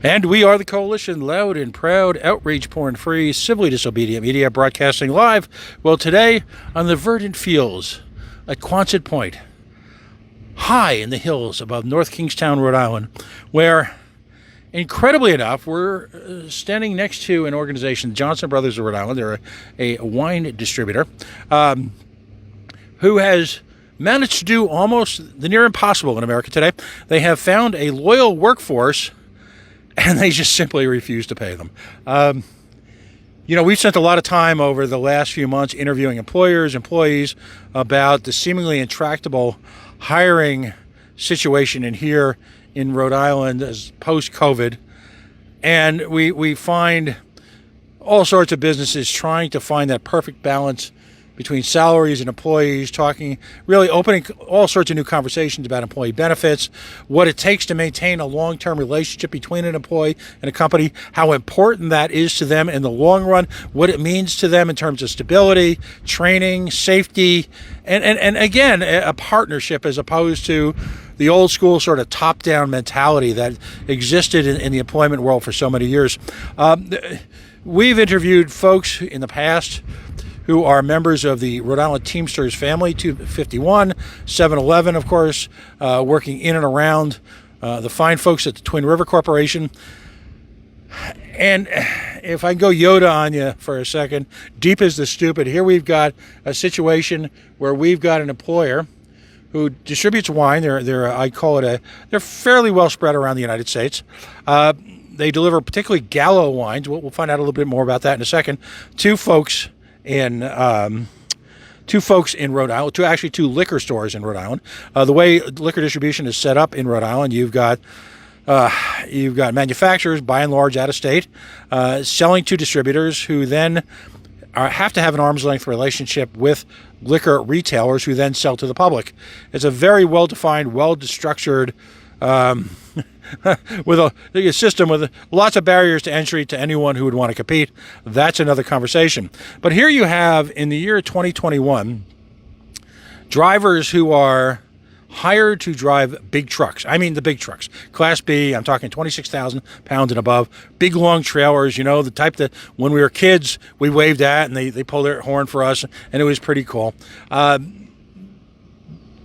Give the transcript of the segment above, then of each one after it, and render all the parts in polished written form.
And we are the coalition, loud and proud, outrage porn-free, civilly disobedient media, broadcasting live. Well, today on the verdant fields at Quonset Point, high in the hills above North Kingstown, Rhode Island, where, incredibly enough, we're standing next to an organization, Johnston Brothers of Rhode Island. They're a wine distributor who has managed to do almost the near impossible in America today. They have found a loyal workforce, and they just simply refuse to pay them. We've spent a lot of time over the last few months interviewing employees about the seemingly intractable hiring situation here in Rhode Island as post-COVID. And we find all sorts of businesses trying to find that perfect balance between salaries and employees, really opening all sorts of new conversations about employee benefits, what it takes to maintain a long-term relationship between an employee and a company, how important that is to them in the long run, what it means to them in terms of stability, training, safety, and again, a partnership as opposed to the old school sort of top-down mentality that existed in the employment world for so many years. We've interviewed folks in the past who are members of the Rhode Island Teamsters family, 251, 7-Eleven, of course, working in and around the fine folks at the Twin River Corporation. And if I can go Yoda on you for a second, deep is the stupid. Here we've got a situation where we've got an employer who distributes wine. They're fairly well spread around the United States. They deliver particularly Gallo wines. We'll find out a little bit more about that in a second. Two folks in Rhode Island, two liquor stores in Rhode Island. The way liquor distribution is set up in Rhode Island, you've got manufacturers, by and large, out of state, selling to distributors who then have to have an arm's length relationship with liquor retailers who then sell to the public. It's a very well-defined, well-structured with a system with lots of barriers to entry to anyone who would want to compete. That's another conversation. But here you have, in the year 2021, drivers who are hired to drive big trucks. I mean the big trucks. Class B, I'm talking 26,000 pounds and above. Big, long trailers, the type that when we were kids, we waved at and they pulled their horn for us, and it was pretty cool.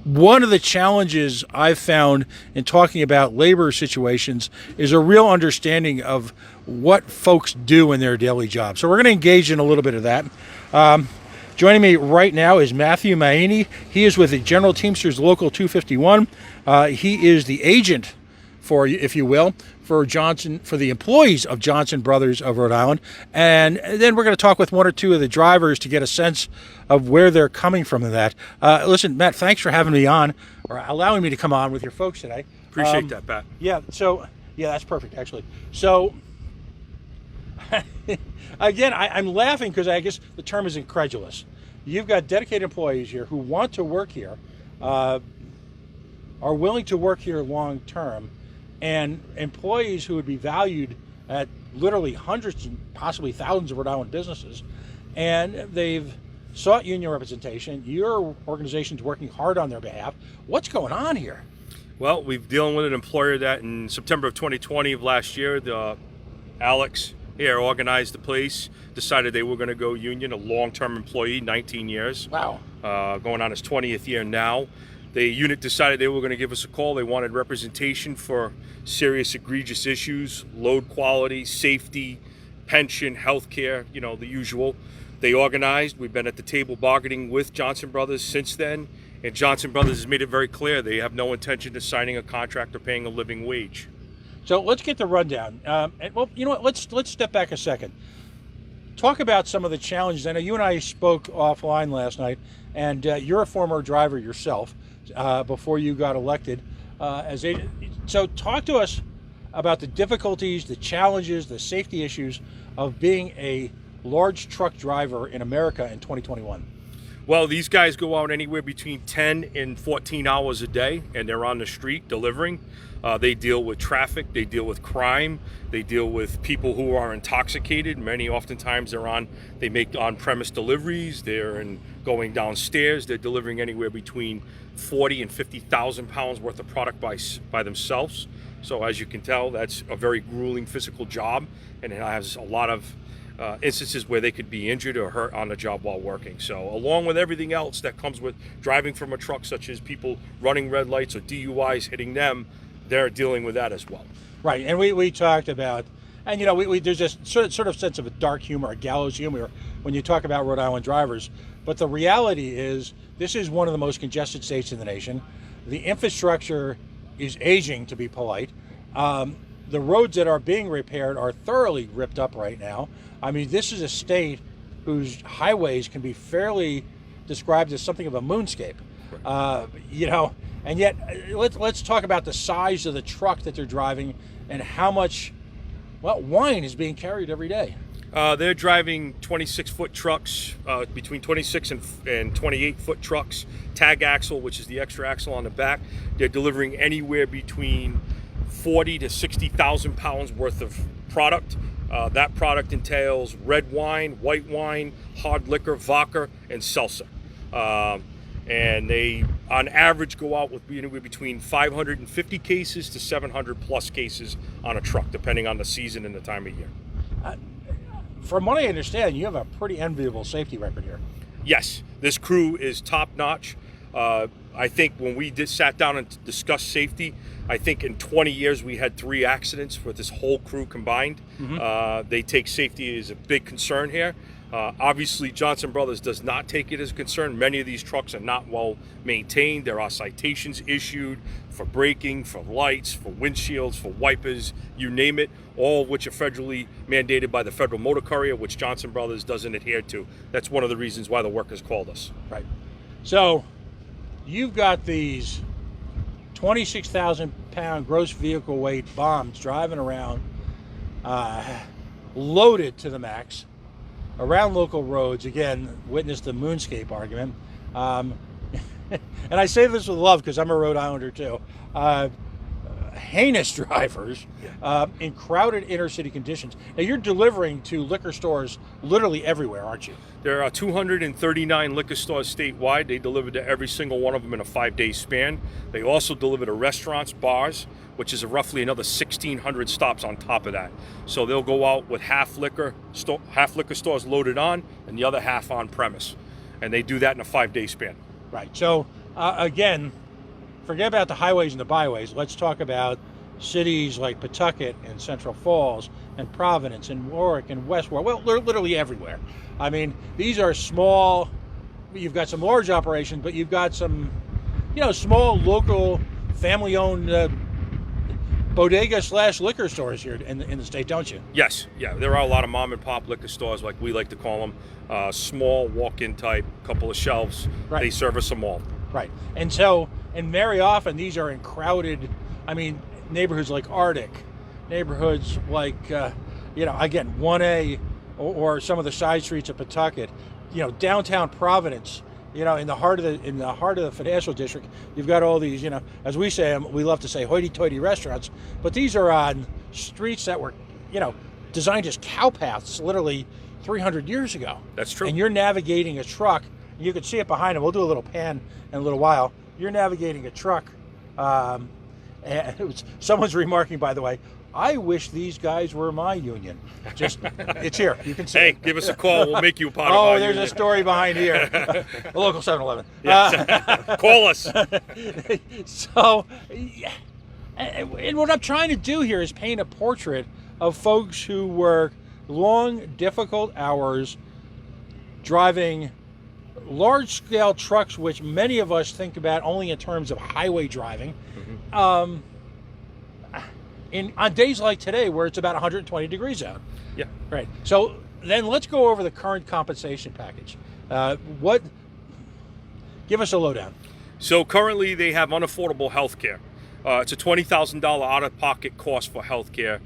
One of the challenges I've found in talking about labor situations is a real understanding of what folks do in their daily job. So we're going to engage in a little bit of that. Joining me right now is Matthew Maini. He is with the General Teamsters Local 251. He is the agent for, if you will, for the employees of Johnston Brothers of Rhode Island. And then we're going to talk with one or two of the drivers to get a sense of where they're coming from in that. Listen, Matt, thanks for having me on, or allowing me to come on with your folks today. Appreciate that, Pat. Yeah, that's perfect, actually. So, again, I'm laughing because I guess the term is incredulous. You've got dedicated employees here who want to work here, are willing to work here long term, and employees who would be valued at literally hundreds and possibly thousands of Rhode Island businesses, and they've sought union representation. Your organization's working hard on their behalf. What's going on here? Well, we're dealing with an employer that in September of 2020 of last year, Alex here organized the place, decided they were going to go union, a long-term employee, 19 years. Wow. Going on his 20th year now. The unit decided they were going to give us a call. They wanted representation for serious, egregious issues, load quality, safety, pension, healthcare, the usual. They organized. We've been at the table bargaining with Johnston Brothers since then, and Johnston Brothers has made it very clear they have no intention of signing a contract or paying a living wage. So let's get the rundown. You know what? Let's step back a second. Talk about some of the challenges. I know you and I spoke offline last night, and you're a former driver yourself before you got elected as agent. So talk to us about the difficulties, the challenges, the safety issues of being a large truck driver in America in 2021. Well, these guys go out anywhere between 10 and 14 hours a day, and they're on the street delivering. They deal with traffic, they deal with crime, they deal with people who are intoxicated. Many oftentimes they make on-premise deliveries, going downstairs, they're delivering anywhere between 40 and 50,000 pounds worth of product by themselves. So as you can tell, that's a very grueling physical job, and it has a lot of instances where they could be injured or hurt on the job while working. So along with everything else that comes with driving from a truck, such as people running red lights or DUIs hitting them, they're dealing with that as well. Right, and we talked about, and you know, there's this sort of sense of a dark humor, a gallows humor, when you talk about Rhode Island drivers. But the reality is, this is one of the most congested states in the nation. The infrastructure is aging, to be polite. The roads that are being repaired are thoroughly ripped up right now. I mean, this is a state whose highways can be fairly described as something of a moonscape. You know, and yet let's talk about the size of the truck that they're driving and how much, well, wine is being carried every day. They're driving 26-foot trucks, between 26 and 28-foot trucks, tag axle, which is the extra axle on the back. They're delivering anywhere between 40 to 60,000 pounds worth of product. That product entails red wine, white wine, hard liquor, vodka, and seltzer. And they, on average, go out with anywhere between 550 cases to 700 plus cases on a truck, depending on the season and the time of year. From what I understand, you have a pretty enviable safety record here. Yes, this crew is top notch. I think when we sat down and discussed safety, I think in 20 years we had 3 accidents with this whole crew combined. They take safety as a big concern here. Obviously, Johnston Brothers does not take it as a concern. Many of these trucks are not well maintained. There are citations issued for braking, for lights, for windshields, for wipers, you name it, all of which are federally mandated by the Federal Motor Courier, which Johnston Brothers doesn't adhere to. That's one of the reasons why the workers called us. Right. So you've got these 26,000-pound gross vehicle weight bombs driving around, loaded to the max, around local roads. Again, witness the moonscape argument. And I say this with love because I'm a Rhode Islander too. Heinous drivers in crowded inner city conditions. Now, you're delivering to liquor stores literally everywhere, aren't you? There are 239 liquor stores statewide. They deliver to every single one of them in a 5-day span. They also deliver to restaurants, bars, which is roughly another 1,600 stops on top of that. So they'll go out with half liquor stores loaded on and the other half on premise. And they do that in a 5-day span. Right. So, again, forget about the highways and the byways. Let's talk about cities like Pawtucket and Central Falls and Providence and Warwick and Westward. Well, they're literally everywhere. I mean, these are small. You've got some large operations, but you've got some, small local family-owned bodega/liquor stores here in the state, don't you? Yes. Yeah. There are a lot of mom and pop liquor stores, like we like to call them, small walk-in type, couple of shelves. Right. They service them all. Right. And so, and very often these are in crowded, neighborhoods like Arctic, neighborhoods like, again, 1A or some of the side streets of Pawtucket, downtown Providence, in the heart of the financial district. You've got all these, as we say, we love to say hoity-toity restaurants, but these are on streets that were, designed as cow paths literally 300 years ago. That's true. And you're navigating a truck. You can see it behind him. We'll do a little pan in a little while. You're navigating a truck. And someone's remarking, by the way, I wish these guys were my union. It's here. You can see Hey, it. Give us a call. We'll make you a part of our there's union. a story behind here. A local 7-Eleven. Yes. Call us. So, and what I'm trying to do here is paint a portrait of folks who work long, difficult hours driving large-scale trucks, which many of us think about only in terms of highway driving. Mm-hmm. On days like today where it's about 120 degrees out. Yeah. Right. So then let's go over the current compensation package. Give us a lowdown. So currently they have unaffordable health care. It's a $20,000 out-of-pocket cost for health care,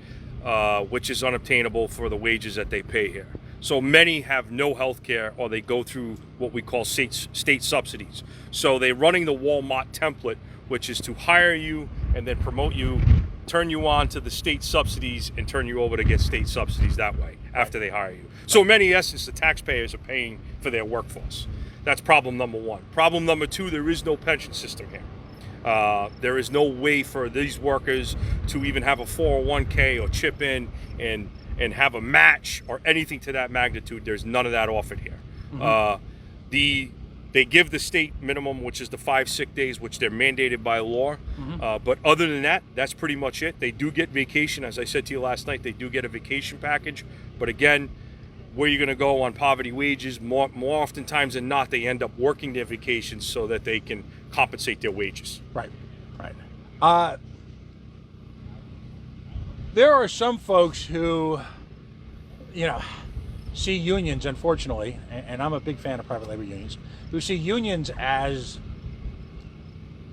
which is unobtainable for the wages that they pay here. So many have no health care, or they go through what we call state subsidies. So they're running the Walmart template, which is to hire you and then promote you, turn you on to the state subsidies, and turn you over to get state subsidies that way after they hire you. So in many essence, the taxpayers are paying for their workforce. That's problem number one. Problem number two, there is no pension system here. There is no way for these workers to even have a 401k or chip in and have a match or anything to that magnitude. There's none of that offered here. They give the state minimum, which is the 5 sick days, which they're mandated by law. But other than that, that's pretty much it. They do get vacation. As I said to you last night, they do get a vacation package. But again, where you're going to go on poverty wages, more oftentimes than not, they end up working their vacations so that they can compensate their wages. Right. There are some folks who, see unions, unfortunately, and I'm a big fan of private labor unions, who see unions as,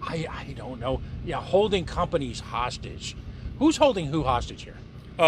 I don't know, holding companies hostage. Who's holding who hostage here?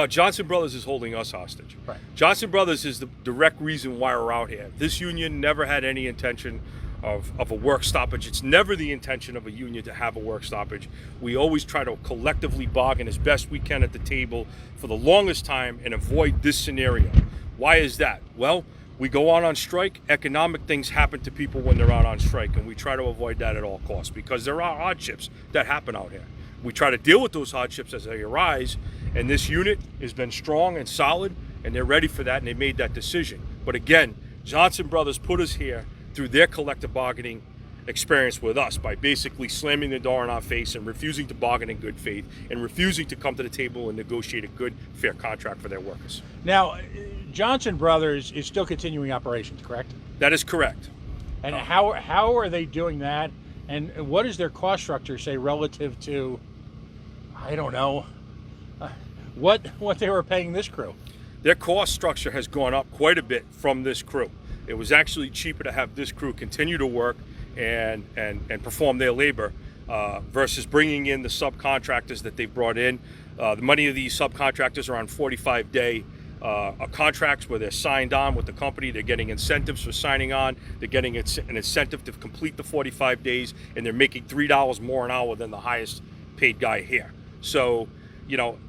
Johnston Brothers is holding us hostage. Right. Johnston Brothers is the direct reason why we're out here. This union never had any intention of a work stoppage. It's never the intention of a union to have a work stoppage. We always try to collectively bargain as best we can at the table for the longest time and avoid this scenario. Why is that? Well, we go on strike. Economic things happen to people when they're out on strike, and we try to avoid that at all costs because there are hardships that happen out here. We try to deal with those hardships as they arise, and this unit has been strong and solid, and they're ready for that, and they made that decision. But again, Johnston Brothers put us here through their collective bargaining experience with us by basically slamming the door in our face and refusing to bargain in good faith and refusing to come to the table and negotiate a good, fair contract for their workers. Now, Johnston Brothers is still continuing operations, correct? That is correct. And how are they doing that? And what does their cost structure say relative to, I don't know, what they were paying this crew? Their cost structure has gone up quite a bit from this crew. It was actually cheaper to have this crew continue to work and perform their labor versus bringing in the subcontractors that they brought in. The money of these subcontractors are on 45-day contracts where they're signed on with the company. They're getting incentives for signing on. They're getting an incentive to complete the 45 days, and they're making $3 more an hour than the highest paid guy here. So,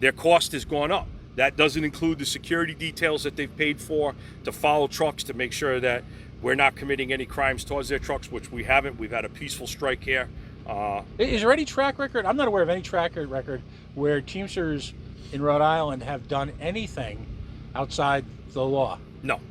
their cost has gone up. That doesn't include the security details that they've paid for to follow trucks to make sure that we're not committing any crimes towards their trucks, which we haven't. We've had a peaceful strike here. Is there any track record? I'm not aware of any track record where Teamsters in Rhode Island have done anything outside the law. No.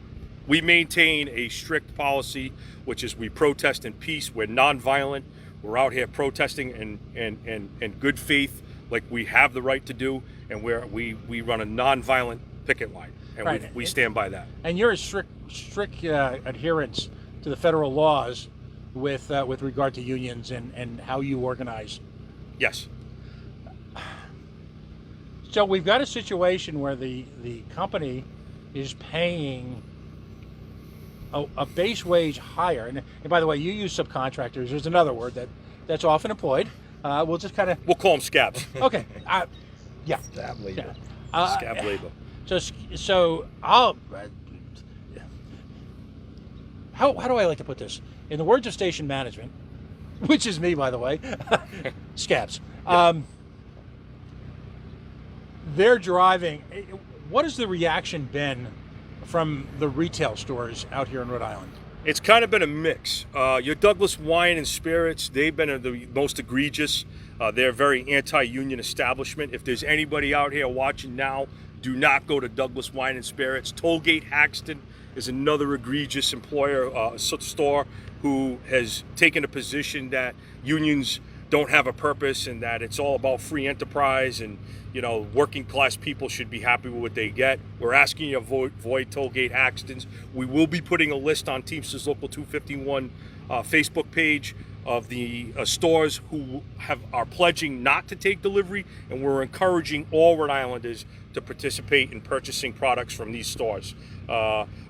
We maintain a strict policy, which is we protest in peace. We're nonviolent. We're out here protesting in good faith, like we have the right to do, and we run a nonviolent picket line, and right. we stand by that. And you're a strict adherence to the federal laws with regard to unions and how you organize. Yes. So we've got a situation where the company is paying a base wage higher, and by the way, you use subcontractors. There's another word that's often employed. We'll call them scabs. Okay. Yeah. Scab labor. Yeah. Scab labor. So I'll. How do I like to put this? In the words of station management, which is me, by the way, scabs. Yeah. They're driving. What has the reaction been from the retail stores out here in Rhode Island? It's kind of been a mix. Your Douglas Wine and Spirits, they've been the most egregious. They're a very anti-union establishment. If there's anybody out here watching now, do not go to Douglas Wine and Spirits. Tollgate Haxton is another egregious employer, store who has taken a position that unions don't have a purpose and that it's all about free enterprise and working class people should be happy with what they get. We're asking you to avoid Tollgate Haxton's. We will be putting a list on Teamsters Local 251 Facebook page of the stores who are pledging not to take delivery, and we're encouraging all Rhode Islanders to participate in purchasing products from these stores.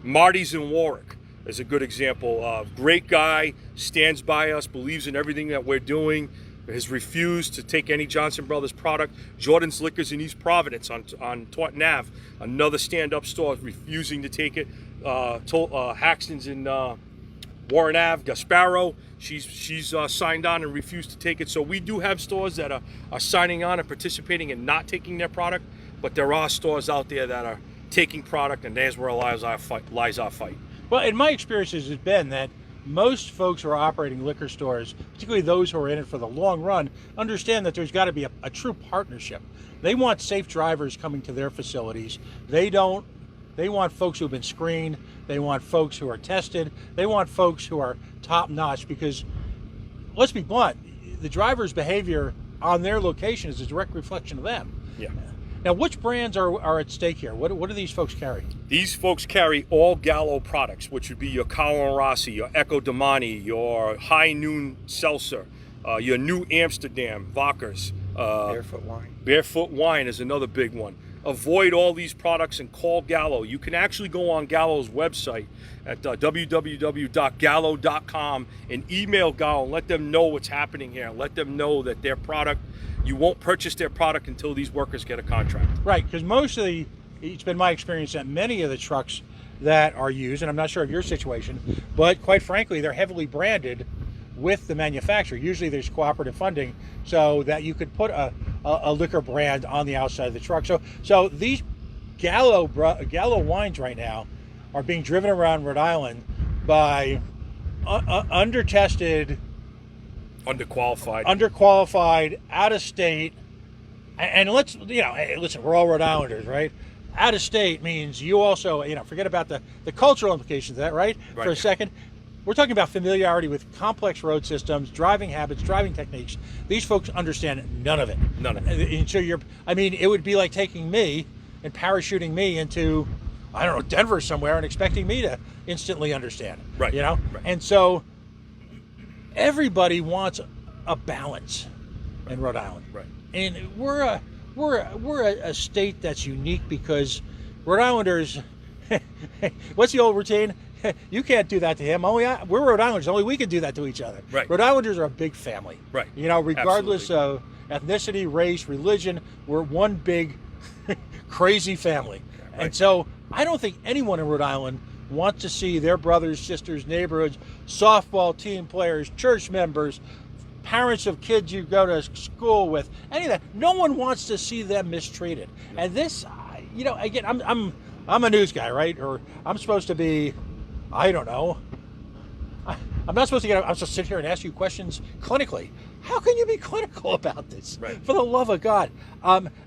Marty's in Warwick is a good example. Great guy, stands by us, believes in everything that we're doing, has refused to take any Johnston Brothers product. Jordan's Liquors in East Providence on Taunton Ave, another stand-up store, refusing to take it. Haxton's in Warren Ave, Gasparo, she's signed on and refused to take it. So we do have stores that are signing on and participating and not taking their product, but there are stores out there that are taking product, and there's where lies our fight. Well, in my experience has been that most folks who are operating liquor stores, particularly those who are in it for the long run, understand that there's got to be a true partnership. They want safe drivers coming to their facilities. They want folks who've been screened. They want folks who are tested. They want folks who are top notch, because let's be blunt, the driver's behavior on their location is a direct reflection of them. Yeah. Now, which brands are at stake here? What do these folks carry? These folks carry all Gallo products, which would be your Carlo and Rossi, your Echo Domani, your High Noon Seltzer, your New Amsterdam Vodkas. Barefoot wine. Barefoot wine is another big one. Avoid all these products and call Gallo. You can actually go on Gallo's website at www.gallo.com and email Gallo and let them know what's happening here. Let them know that their product, you won't purchase their product until these workers get a contract. Right, because it's been my experience that many of the trucks that are used, and I'm not sure of your situation, but quite frankly, they're heavily branded with the manufacturer. Usually there's cooperative funding so that you could put a liquor brand on the outside of the truck. So these Gallo wines right now are being driven around Rhode Island by under-tested, underqualified, out of state, and listen, we're all Rhode Islanders, right? Out of state means you also, forget about the cultural implications of that, right? For a second. We're talking about familiarity with complex road systems, driving habits, driving techniques. These folks understand none of it. None of it. And so it would be like taking me and parachuting me into, I don't know, Denver somewhere and expecting me to instantly understand. Right. Right. And so everybody wants a balance in Rhode Island. Right. And we're a state that's unique because Rhode Islanders, what's the old routine? You can't do that to him. We're Rhode Islanders. Only we can do that to each other. Right. Rhode Islanders are a big family. Right. Regardless Absolutely. of ethnicity, race, religion, we're one big crazy family. Right. And so I don't think anyone in Rhode Island wants to see their brothers, sisters, neighborhoods, softball team players, church members, parents of kids you go to school with, any of that. No one wants to see them mistreated. And this, again, I'm a news guy, right? Or I'm supposed to be, I don't know. I'm not supposed to sit here and ask you questions clinically. How can you be clinical about this? Right. For the love of God,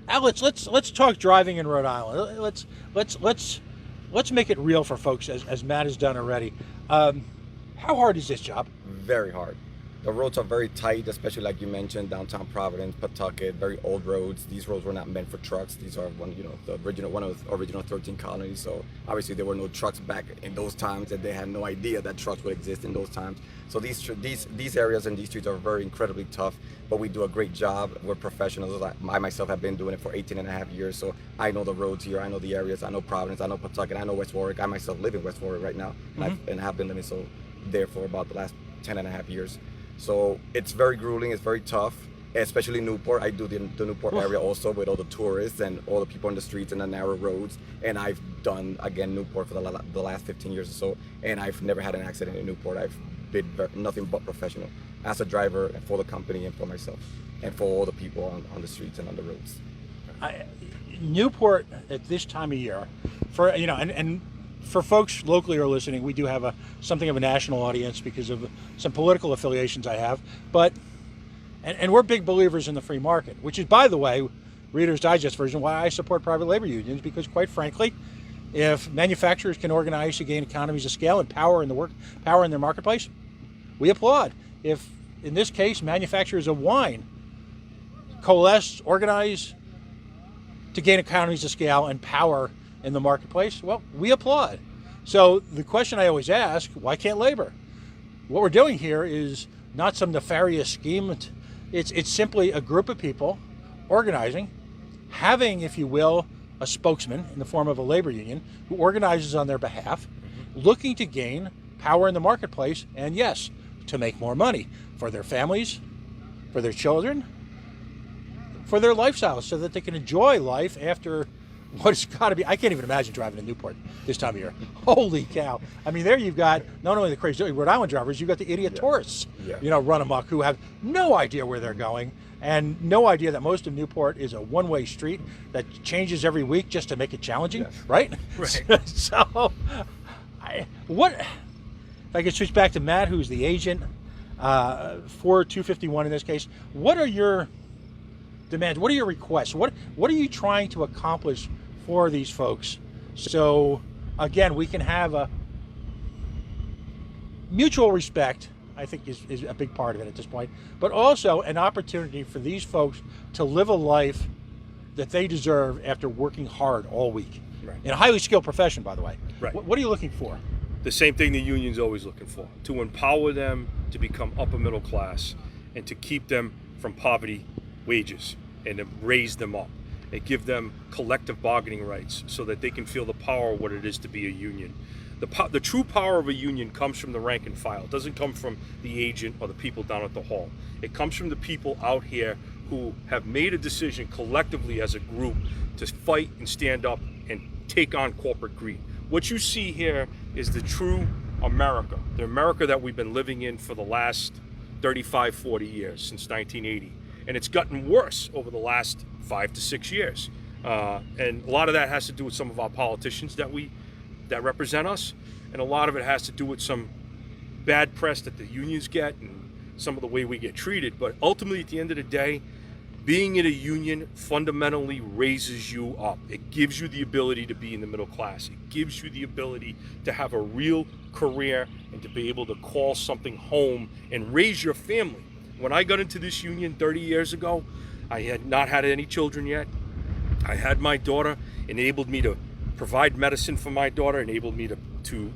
Alex, let's talk driving in Rhode Island. Let's make it real for folks, as Matt has done already. How hard is this job? Very hard. The roads are very tight, especially like you mentioned, downtown Providence, Pawtucket, very old roads. These roads were not meant for trucks. These are one of the original 13 colonies. So obviously there were no trucks back in those times, and they had no idea that trucks would exist in those times. So these areas and these streets are very incredibly tough, but we do a great job. We're professionals. I myself have been doing it for 18 and a half years, so I know the roads here. I know the areas. I know Providence. I know Pawtucket. I know West Warwick. I myself live in West Warwick right now, and have been living there for about the last 10 and a half years. So it's very grueling, it's very tough, especially Newport. I do the Newport area also with all the tourists and all the people on the streets and the narrow roads. And I've done, again, Newport for the last 15 years or so, and I've never had an accident in Newport. I've been nothing but professional as a driver and for the company and for myself and for all the people on the streets and on the roads. Newport at this time of year, and for folks locally who are listening, we do have something of a national audience because of some political affiliations I have. But and we're big believers in the free market, which is, by the way, Reader's Digest version, why I support private labor unions, because quite frankly, if manufacturers can organize to gain economies of scale and power in their marketplace, we applaud. If, in this case, manufacturers of wine coalesce, organize to gain economies of scale and power in the marketplace, well, we applaud. So the question I always ask, why can't labor? What we're doing here is not some nefarious scheme. It's simply a group of people organizing, having, if you will, a spokesman in the form of a labor union who organizes on their behalf, looking to gain power in the marketplace, and yes, to make more money for their families, for their children, for their lifestyles, so that they can enjoy life after what's got to be, I can't even imagine driving to Newport this time of year. Holy cow. I mean, there you've got not only the crazy Rhode Island drivers, you've got the idiot tourists, run amok, who have no idea where they're going and no idea that most of Newport is a one-way street that changes every week just to make it challenging, right? Right. So, if I could switch back to Matt, who's the agent for 251 in this case, what are your demands? What are your requests? What are you trying to accomplish for these folks? So again, we can have a mutual respect, I think is a big part of it at this point, but also an opportunity for these folks to live a life that they deserve after working hard all week. Right. In a highly skilled profession, by the way. Right. What are you looking for? The same thing the union's always looking for, to empower them to become upper middle class and to keep them from poverty wages and to raise them up and give them collective bargaining rights so that they can feel the power of what it is to be a union. The true power of a union comes from the rank and file. It doesn't come from the agent or the people down at the hall. It comes from the people out here who have made a decision collectively as a group to fight and stand up and take on corporate greed. What you see here is the true America, the America that we've been living in for the last 35, 40 years, since 1980. And it's gotten worse over the last 5 to 6 years. And a lot of that has to do with some of our politicians that represent us. And a lot of it has to do with some bad press that the unions get and some of the way we get treated. But ultimately, at the end of the day, being in a union fundamentally raises you up. It gives you the ability to be in the middle class. It gives you the ability to have a real career and to be able to call something home and raise your family. When I got into this union 30 years ago, I had not had any children yet. I had my daughter, enabled me to provide medicine for my daughter, enabled me to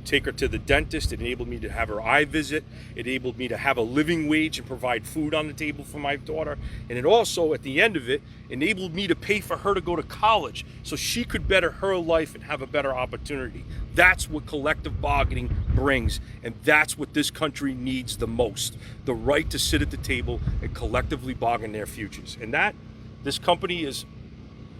take her to the dentist, it enabled me to have her eye visit, it enabled me to have a living wage and provide food on the table for my daughter, and it also, at the end of it, enabled me to pay for her to go to college so she could better her life and have a better opportunity. That's what collective bargaining brings, and that's what this country needs the most, the right to sit at the table and collectively bargain their futures. And that this company is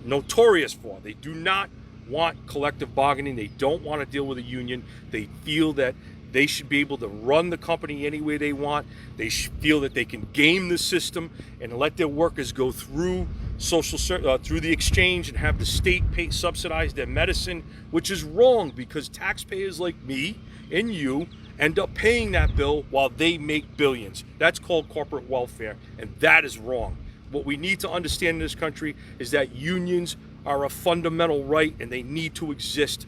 notorious for. They do not want collective bargaining. They don't want to deal with a union. They feel that they should be able to run the company any way they want. They feel that they can game the system and let their workers go through through the exchange and have the state subsidize their medicine, which is wrong because taxpayers like me and you end up paying that bill while they make billions. That's called corporate welfare, and that is wrong. What we need to understand in this country is that unions are a fundamental right, and they need to exist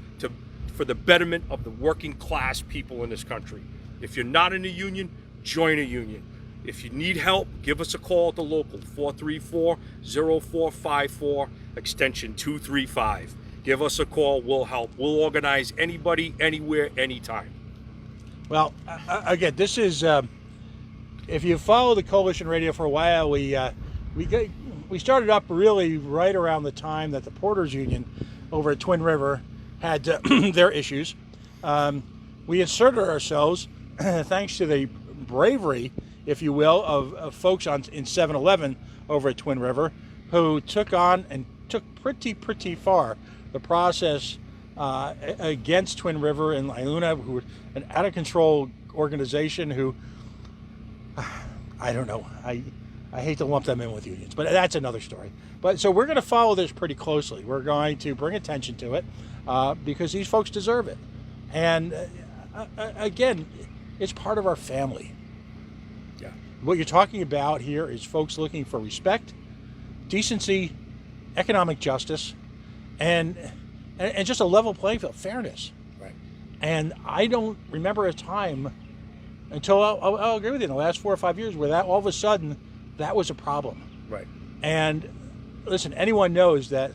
for the betterment of the working class people in this country. If you're not in a union, join a union. If you need help, give us a call at the local, 434-0454, extension 235. Give us a call, we'll help. We'll organize anybody, anywhere, anytime. Well, again, this is, if you follow the Coalition Radio for a while, we started up really right around the time that the Porters Union over at Twin River had their issues. We inserted ourselves, thanks to the bravery, if you will, of folks in 7-Eleven over at Twin River, who took on and took pretty far the process against Twin River and Iuna, who were an out-of-control organization who, I don't know, I hate to lump them in with unions, but that's another story. But so we're going to follow this pretty closely. We're going to bring attention to it because these folks deserve it. And again, it's part of our family. Yeah. What you're talking about here is folks looking for respect, decency, economic justice, and just a level playing field, fairness. Right. And I don't remember a time until I'll agree with you in the last 4 or 5 years where that all of a sudden that was a problem. Right. And listen, anyone knows that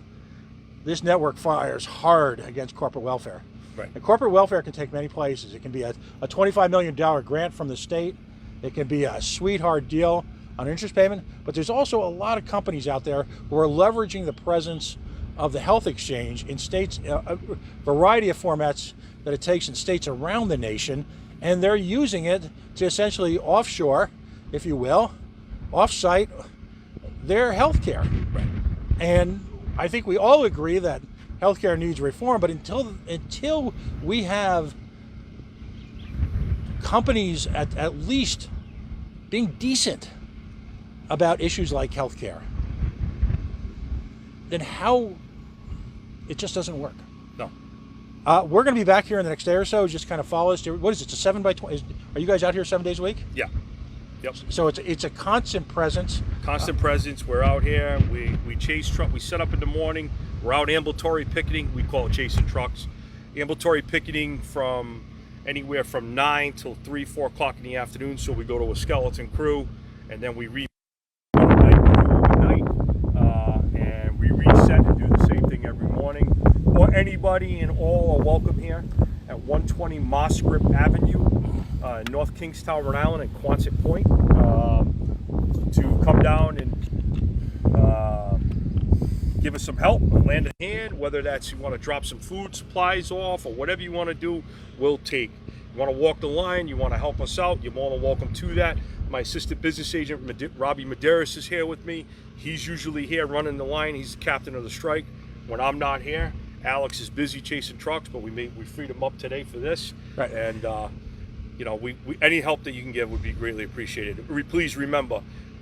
this network fires hard against corporate welfare. Right. And corporate welfare can take many places. It can be a $25 million grant from the state. It can be a sweetheart deal on interest payment. But there's also a lot of companies out there who are leveraging the presence of the health exchange in states, a variety of formats that it takes in states around the nation. And they're using it to essentially offshore, if you will, off-site their healthcare. Right. And I think we all agree that healthcare needs reform, but until we have companies at least being decent about issues like healthcare, then how it just doesn't work. No. We're going to be back here in the next day or so. Just kind of follow us. What is it? It's a 7 by 20. Are you guys out here 7 days a week? Yeah. Yep. So it's a constant presence. Constant presence. We're out here. We chase truck. We set up in the morning. We're out ambulatory picketing. We call it chasing trucks. Ambulatory picketing from anywhere from 9 till 3, 4 o'clock in the afternoon. So we go to a skeleton crew, and then we overnight, and we reset and do the same thing every morning. Or anybody and all are welcome here at 120 Moss Grip Avenue, North Kingstown, Rhode Island, and Quonset Point, to come down and give us some help, lend a hand, whether that's you want to drop some food supplies off or whatever you want to do, we'll take. You want to walk the line, you want to help us out, you're more than welcome to that. My assistant business agent, Robbie Medeiros, is here with me. He's usually here running the line. He's the captain of the strike. When I'm not here, Alex is busy chasing trucks, but we freed him up today for this. Right. And you know, any help that you can give would be greatly appreciated. Please remember,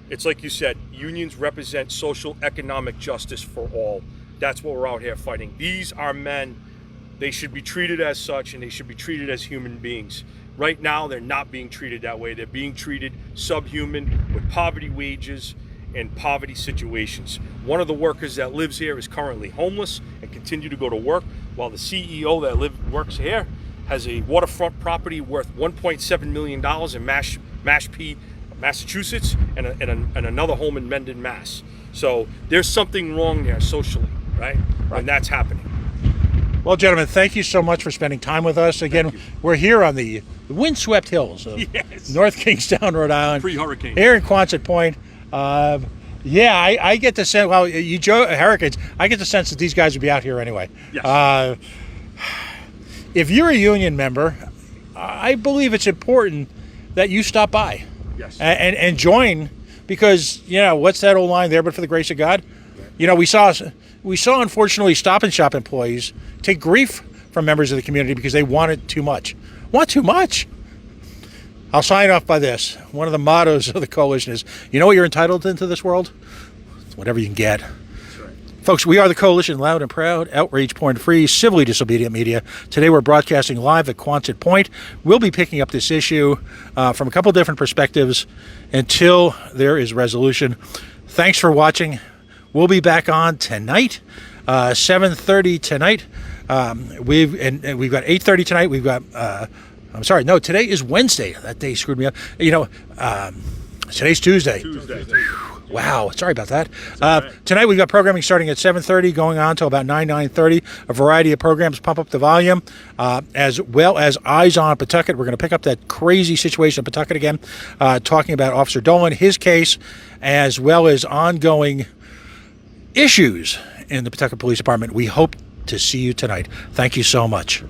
it's like you said, unions represent social economic justice for all. That's what we're out here fighting. These are men. They should be treated as such, and they should be treated as human beings. Right now, they're not being treated that way. They're being treated subhuman with poverty wages and poverty situations. One of the workers that lives here is currently homeless and continue to go to work, while the CEO that works here has a waterfront property worth $1.7 million in Mashpee, Massachusetts, and another home in Mendon, Mass. So there's something wrong there socially, right? And that's happening. Well, gentlemen, thank you so much for spending time with us. Again, we're here on the windswept hills of North Kingstown, Rhode Island. Pre-hurricane. Here in Quonset Point. Yeah, I get the sense, well, you joke, hurricanes, I get the sense that these guys would be out here anyway. Yes. If you're a union member, I believe it's important that you stop by. Yes. And join, because, you know, what's that old line there, but for the grace of God? Right. You know, we saw unfortunately Stop and Shop employees take grief from members of the community because they wanted too much. Want too much? I'll sign off by this. One of the mottos of the coalition is, you know what you're entitled into this world? It's whatever you can get. That's right. Folks, we are the coalition, loud and proud, outrage point free, civilly disobedient media. Today we're broadcasting live at Quonset Point. We'll be picking up this issue from a couple different perspectives until there is resolution. Thanks for watching. We'll be back on tonight, 7:30 tonight. We've got 8:30 tonight. We've got I'm sorry, no, today is Wednesday. That day screwed me up. You know, today's Tuesday. Wow, sorry about that. Tonight we've got programming starting at 7:30, going on till about 9:30. A variety of programs. Pump up the volume, as well as Eyes on Pawtucket. We're going to pick up that crazy situation in Pawtucket again, talking about Officer Dolan, his case, as well as ongoing issues in the Pawtucket Police Department. We hope to see you tonight. Thank you so much.